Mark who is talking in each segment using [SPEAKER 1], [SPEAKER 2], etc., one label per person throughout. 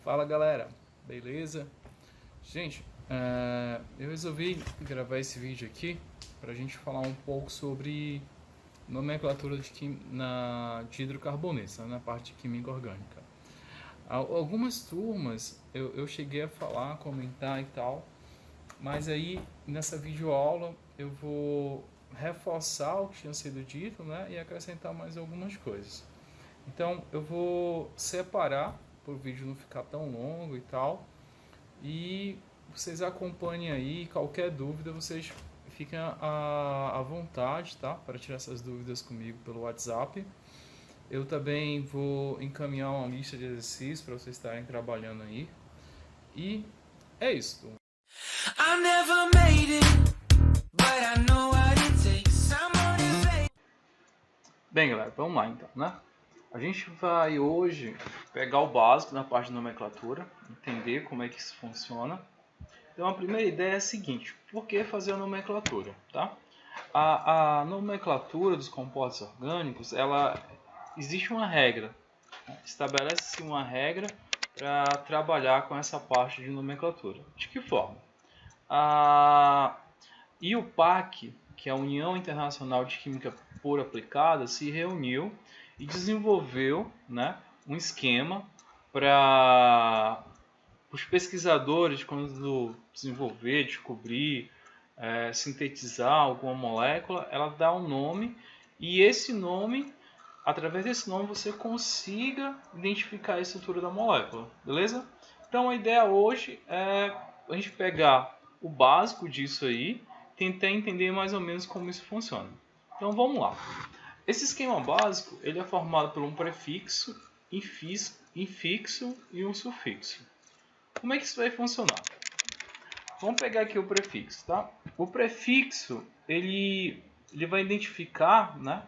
[SPEAKER 1] Fala galera, beleza? Gente, eu resolvi gravar esse vídeo aqui para a gente falar um pouco sobre nomenclatura de hidrocarbonetos, né, na parte de química orgânica. Algumas turmas eu cheguei a falar, comentar e tal, mas aí nessa videoaula eu vou reforçar o que tinha sido dito, né, e acrescentar mais algumas coisas. Então eu vou separar para o vídeo não ficar tão longo e tal. E vocês acompanhem aí, qualquer dúvida vocês fiquem à vontade, tá? Para tirar essas dúvidas comigo pelo WhatsApp. Eu também vou encaminhar uma lista de exercícios para vocês estarem trabalhando aí. E é isso. Bem, galera, vamos lá então, né? A gente vai hoje pegar o básico na parte de nomenclatura, entender como é que isso funciona. Então a primeira ideia é a seguinte: por que fazer a nomenclatura? Tá? A nomenclatura dos compostos orgânicos, existe uma regra, né? Estabelece-se uma regra para trabalhar com essa parte de nomenclatura. De que forma? A IUPAC, que é a União Internacional de Química Pura Aplicada, se reuniu e desenvolveu, né, um esquema para os pesquisadores, quando desenvolver, descobrir, sintetizar alguma molécula, ela dá um nome e esse nome, através desse nome, você consiga identificar a estrutura da molécula, beleza? Então a ideia hoje é a gente pegar o básico disso aí, tentar entender mais ou menos como isso funciona. Então vamos lá. Esse esquema básico ele é formado por um prefixo, infixo e um sufixo. Como é que isso vai funcionar? Vamos pegar aqui o prefixo, tá? O prefixo ele vai identificar, né?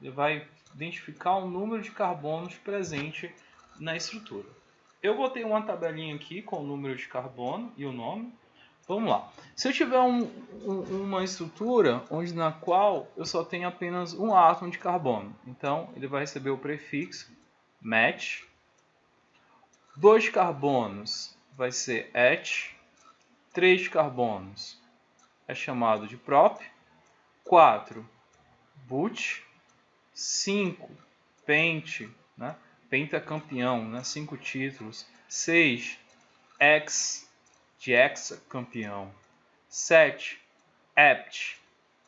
[SPEAKER 1] Ele vai identificar o número de carbonos presente na estrutura. Eu botei uma tabelinha aqui com o número de carbono e o nome. Vamos lá. Se eu tiver uma estrutura na qual eu só tenho apenas um átomo de carbono, então ele vai receber o prefixo match. 2 carbonos vai ser et. 3 carbonos é chamado de prop. 4 but. 5 pente, né? Pentacampeão, né? 5 títulos. 6 ex, de hexacampeão. 7 hept,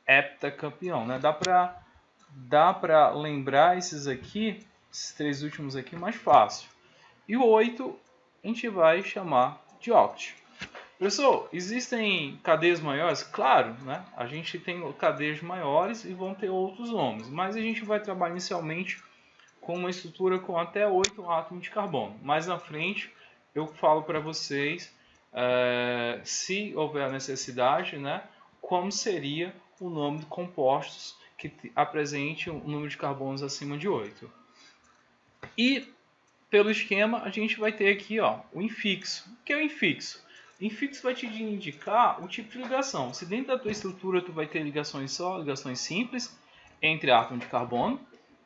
[SPEAKER 1] heptacampeão, né? Dá para lembrar esses aqui, esses 3 últimos aqui, mais fácil. E o 8 a gente vai chamar de oct. Pessoal, existem cadeias maiores? Claro, né? A gente tem cadeias maiores e vão ter outros nomes, mas a gente vai trabalhar inicialmente com uma estrutura com até 8 átomos de carbono. Mais na frente eu falo para vocês, se houver a necessidade, né, como seria o nome de compostos que apresente um número de carbonos acima de 8. E pelo esquema a gente vai ter aqui, ó, o infixo. O que é o infixo? O infixo vai te indicar o tipo de ligação. Se dentro da tua estrutura tu vai ter ligações só, ligações simples entre átomos de carbono,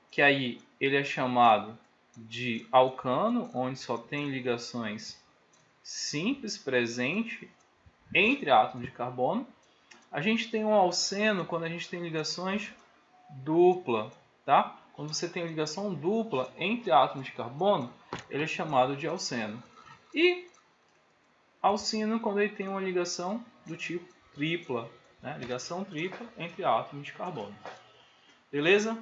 [SPEAKER 1] que aí ele é chamado de alcano, onde só tem ligações simples presente entre átomos de carbono. A gente tem um alceno quando a gente tem ligações dupla, tá? Quando você tem ligação dupla entre átomos de carbono, ele é chamado de alceno. E alcino quando ele tem uma ligação do tipo tripla, né? Ligação tripla entre átomos de carbono. Beleza?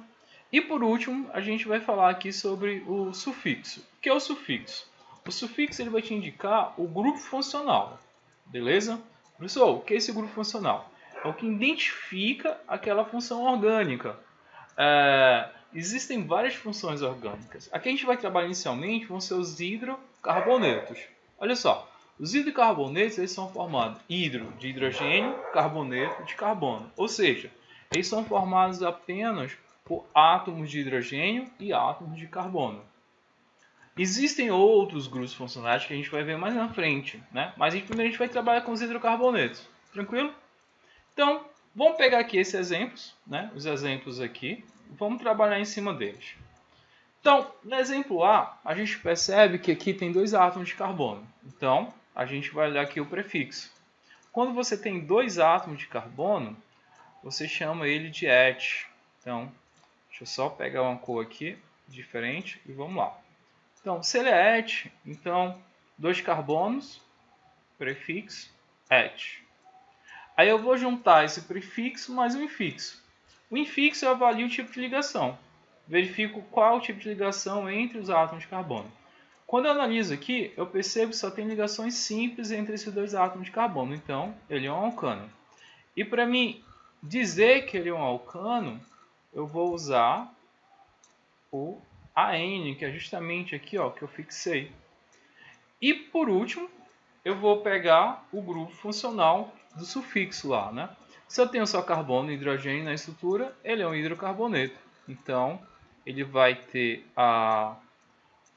[SPEAKER 1] E por último, a gente vai falar aqui sobre o sufixo. O que é o sufixo? O sufixo ele vai te indicar o grupo funcional. Beleza? Pessoal, o que é esse grupo funcional? É o que identifica aquela função orgânica. Existem várias funções orgânicas. Aqui a gente vai trabalhar inicialmente vão ser os hidrocarbonetos. Olha só, os hidrocarbonetos eles são formados hidro de hidrogênio, carboneto de carbono. Ou seja, eles são formados apenas por átomos de hidrogênio e átomos de carbono. Existem outros grupos funcionais que a gente vai ver mais na frente, né? Mas primeiro a gente vai trabalhar com os hidrocarbonetos. Tranquilo? Então, vamos pegar aqui esses exemplos, né? Os exemplos aqui. Vamos trabalhar em cima deles. Então, no exemplo A, a gente percebe que aqui tem 2 átomos de carbono. Então, a gente vai olhar aqui o prefixo. Quando você tem 2 átomos de carbono, você chama ele de et. Então, deixa eu só pegar uma cor aqui diferente e vamos lá. Então, se ele é et, então 2 carbonos, prefixo, et. Aí eu vou juntar esse prefixo mais o infixo. O infixo eu avalio o tipo de ligação. Verifico qual é o tipo de ligação entre os átomos de carbono. Quando eu analiso aqui, eu percebo que só tem ligações simples entre esses 2 átomos de carbono. Então, ele é um alcano. E para mim dizer que ele é um alcano, eu vou usar o AN, que é justamente aqui ó, que eu fixei. E por último, eu vou pegar o grupo funcional do sufixo lá, né? Se eu tenho só carbono e hidrogênio na estrutura, ele é um hidrocarboneto. Então, ele vai ter a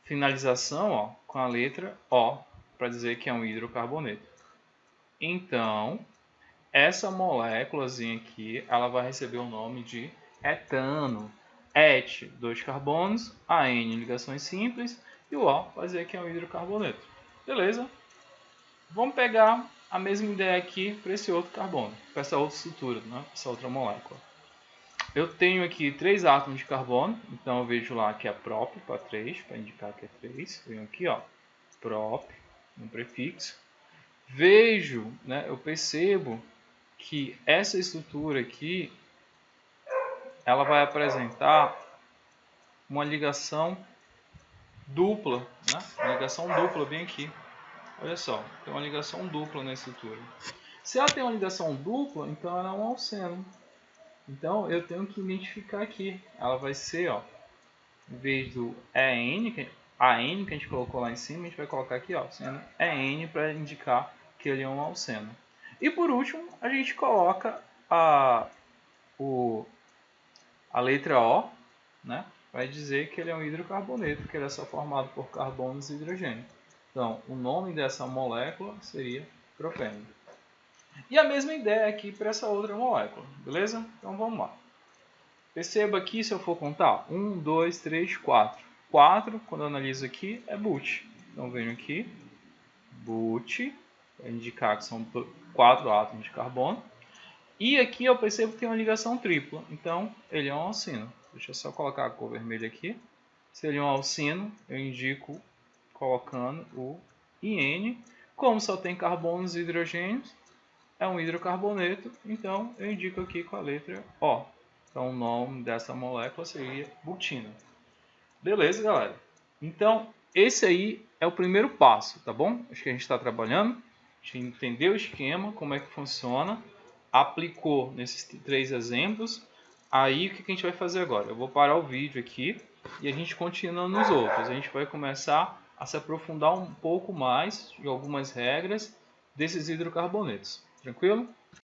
[SPEAKER 1] finalização ó, com a letra O, para dizer que é um hidrocarboneto. Então, essa moléculazinha aqui, ela vai receber o nome de etano. Et, 2 carbonos, AN, ligações simples, e o O vai dizer que é um hidrocarboneto. Beleza? Vamos pegar a mesma ideia aqui para esse outro carbono, para essa outra estrutura, né? Essa outra molécula. Eu tenho aqui 3 átomos de carbono, então eu vejo lá que é prop para 3, para indicar que é 3. Venho aqui, ó, prop, um prefixo. Vejo, né, eu percebo que essa estrutura aqui, ela vai apresentar uma ligação dupla, né? Uma ligação dupla bem aqui. Olha só, tem uma ligação dupla na estrutura. Se ela tem uma ligação dupla, então ela é um alceno. Então eu tenho que identificar aqui. Ela vai ser, ó, em vez do AN que a gente colocou lá em cima, a gente vai colocar aqui, ó, sendo EN para indicar que ele é um alceno. E por último, a gente coloca a letra O, né? Vai dizer que ele é um hidrocarboneto, que ele é só formado por carbonos e hidrogênio. Então, o nome dessa molécula seria propênio. E a mesma ideia aqui para essa outra molécula, beleza? Então vamos lá. Perceba aqui, se eu for contar, 1, 2, 3, 4. 4, quando eu analiso aqui, é but. Então venho aqui, but, para indicar que são 4 átomos de carbono. E aqui eu percebo que tem uma ligação tripla, então ele é um alcino. Deixa eu só colocar a cor vermelha aqui. Se ele é um alcino, eu indico colocando o IN. Como só tem carbonos e hidrogênios, é um hidrocarboneto, então eu indico aqui com a letra O. Então o nome dessa molécula seria butina. Beleza, galera? Então esse aí é o primeiro passo, tá bom? Acho que a gente está trabalhando, a gente entendeu o esquema, como é que funciona, aplicou nesses 3 exemplos. Aí o que a gente vai fazer agora? Eu vou parar o vídeo aqui e a gente continua nos outros. A gente vai começar a se aprofundar um pouco mais de algumas regras desses hidrocarbonetos. Tranquilo?